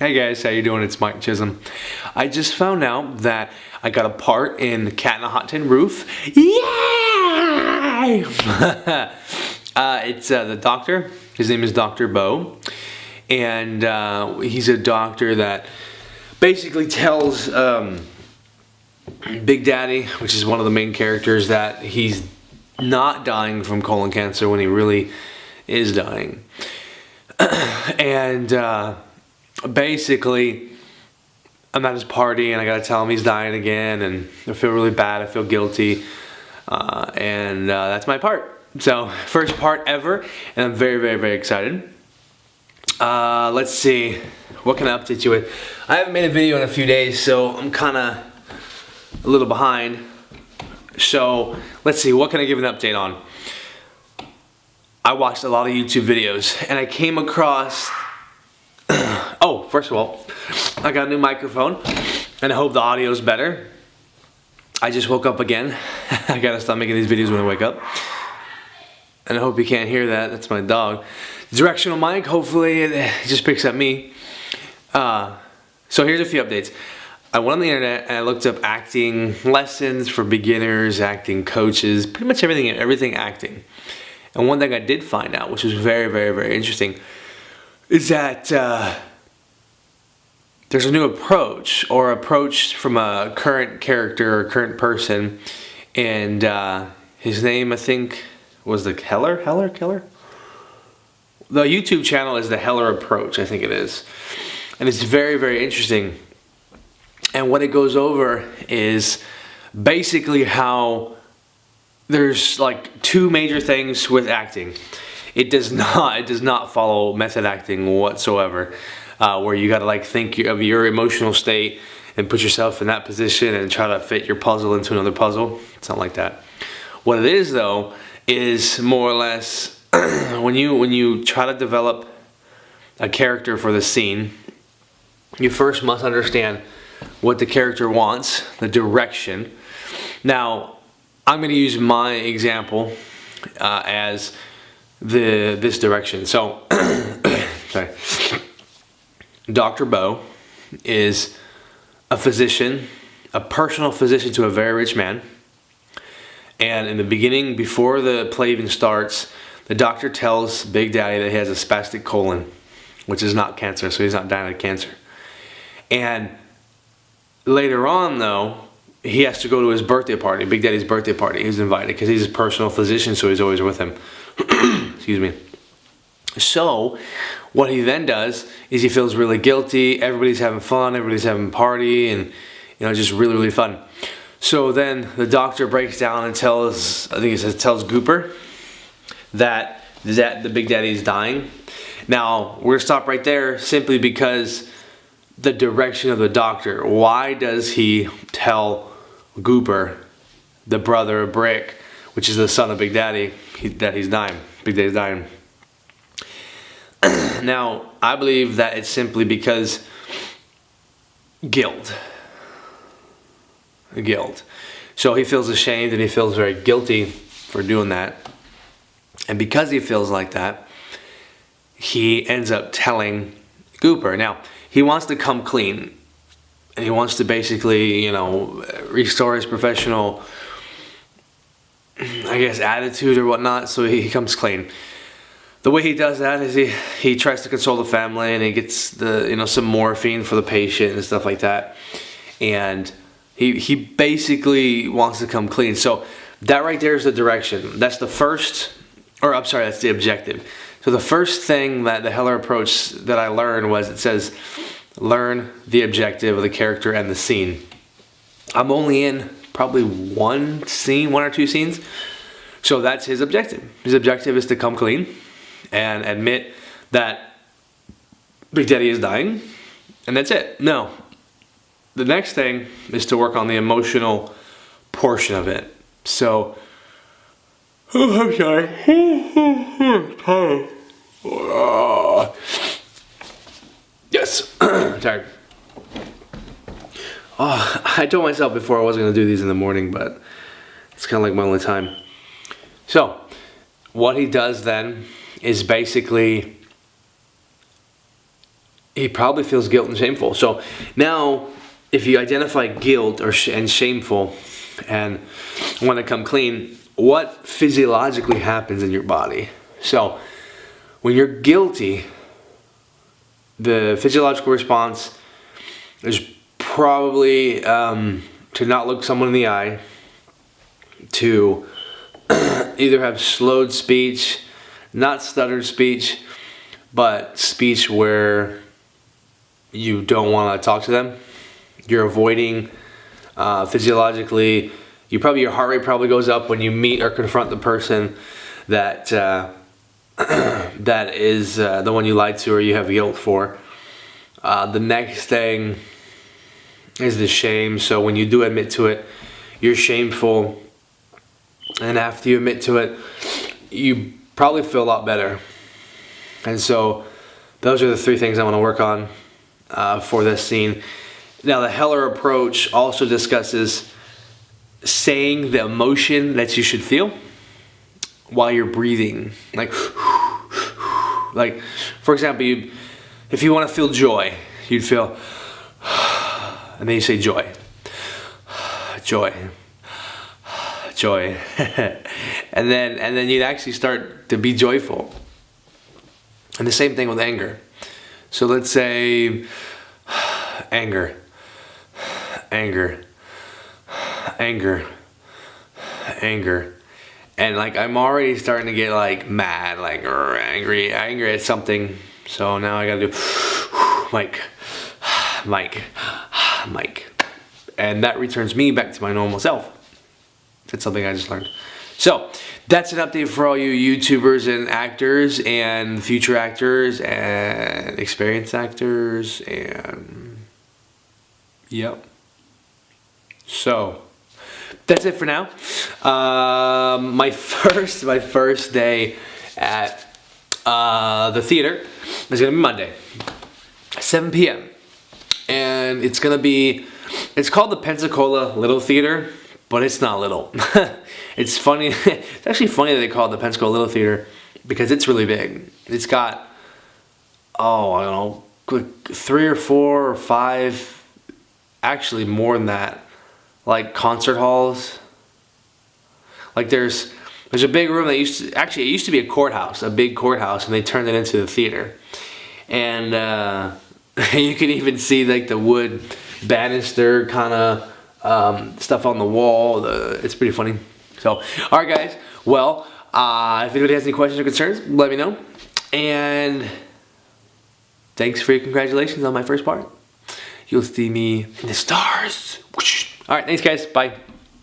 Hey guys, how you doing? It's Mike Chism. I just found out that I got a part in Cat in a Hot Tin Roof. Yay! It's the doctor. His name is Doctor Baugh. And he's a doctor that basically tells Big Daddy, which is one of the main characters, that he's not dying from colon cancer when he really is dying. And basically, I'm at his party and I gotta tell him he's dying again, and I feel really bad, I feel guilty, and that's my part. So, first part ever, and I'm very, very, very excited. Let's see, what can I update you with? I haven't made a video in a few days, so I'm kinda a little behind. So, let's see, what can I give an update on? I watched a lot of YouTube videos, and I came across oh, first of all, I got a new microphone, and I hope the audio is better. I just woke up again. I gotta stop making these videos when I wake up. And I hope you can't hear that. That's my dog. Directional mic, hopefully it just picks up me. So here's a few updates. I went on the internet and I looked up acting lessons for beginners, acting coaches, pretty much everything acting. And one thing I did find out, which was very, very, very interesting, is that there's a new approach from a current character or current person, and his name, I think, was the Keller? The YouTube channel is the Heller Approach, I think it is. And it's very, very interesting. And what it goes over is basically how there's like two major things with acting. It does not follow method acting whatsoever, where you gotta like think of your emotional state and put yourself in that position and try to fit your puzzle into another puzzle. It's not like that. What it is though is more or less when you try to develop a character for the scene, you first must understand what the character wants, the direction. Now, I'm going to use my example as this direction. So, sorry. Dr. Baugh is a physician, a personal physician to a very rich man. And in the beginning, before the play even starts, the doctor tells Big Daddy that he has a spastic colon, which is not cancer, so he's not dying of cancer. And later on, though, he has to go to his birthday party, Big Daddy's birthday party. He's invited because he's his personal physician, so he's always with him. Excuse me. So, what he then does is he feels really guilty. Everybody's having fun. Everybody's having a party, and just really, really fun. So then the doctor breaks down and tells Gooper that the Big Daddy is dying. Now we're gonna stop right there simply because the direction of the doctor. Why does he tell Gooper, the brother of Brick, which is the son of Big Daddy, that he's dying? Big Daddy's dying. Now, I believe that it's simply because guilt. So he feels ashamed and he feels very guilty for doing that. And because he feels like that, he ends up telling Gooper. Now, he wants to come clean. And he wants to basically, restore his professional, I guess, attitude or whatnot, so he comes clean. The way he does that is he tries to console the family, and he gets some morphine for the patient and stuff like that. And he basically wants to come clean. So that right there is the direction. That's the first, that's the objective. So the first thing that the Heller Approach that I learned was, it says, learn the objective of the character and the scene. I'm only in probably one or two scenes. So that's his objective. His objective is to come clean and admit that Big Daddy is dying. And that's it. No. The next thing is to work on the emotional portion of it. So, I'm sorry. Yes, tired. I told myself before I wasn't going to do these in the morning, but it's kind of like my only time. So, what he does then is basically he probably feels guilt and shameful. So now, if you identify guilt and shameful and want to come clean, what physiologically happens in your body? So when you're guilty, the physiological response is probably to not look someone in the eye, to either have slowed speech, not stuttered speech, but speech where you don't want to talk to them. You're avoiding physiologically. Your heart rate probably goes up when you meet or confront the person that that is the one you lied to or you have guilt for. The next thing is the shame. So when you do admit to it, you're shameful, and after you admit to it, you probably feel a lot better. And so those are the three things I want to work on for this scene. Now, the Heller approach also discusses saying the emotion that you should feel while you're breathing. Like for example, if you want to feel joy, you'd feel, and then you say joy, joy, joy, and then you'd actually start to be joyful. And the same thing with anger. So let's say anger, anger, anger, anger. And like I'm already starting to get like mad, like angry at something. So now I gotta do Mike. And that returns me back to my normal self. That's something I just learned. So that's an update for all you YouTubers and actors and future actors and experienced actors and yep. So that's it for now. My first day at the theater is gonna be Monday, 7 p.m. and it's called the Pensacola Little Theater, but it's not little. It's funny. It's actually funny that they call it the Pensacola Little Theater because it's really big. It's got, I don't know, 3 or 4 or 5, actually more than that, like concert halls. Like there's a big room that it used to be a big courthouse, and they turned it into the theater. And you can even see like the wood banister kind of stuff on the wall. It's pretty funny. So, all right, guys. Well, if anybody has any questions or concerns, let me know. And thanks for your congratulations on my first part. You'll see me in the stars. All right, thanks, guys. Bye.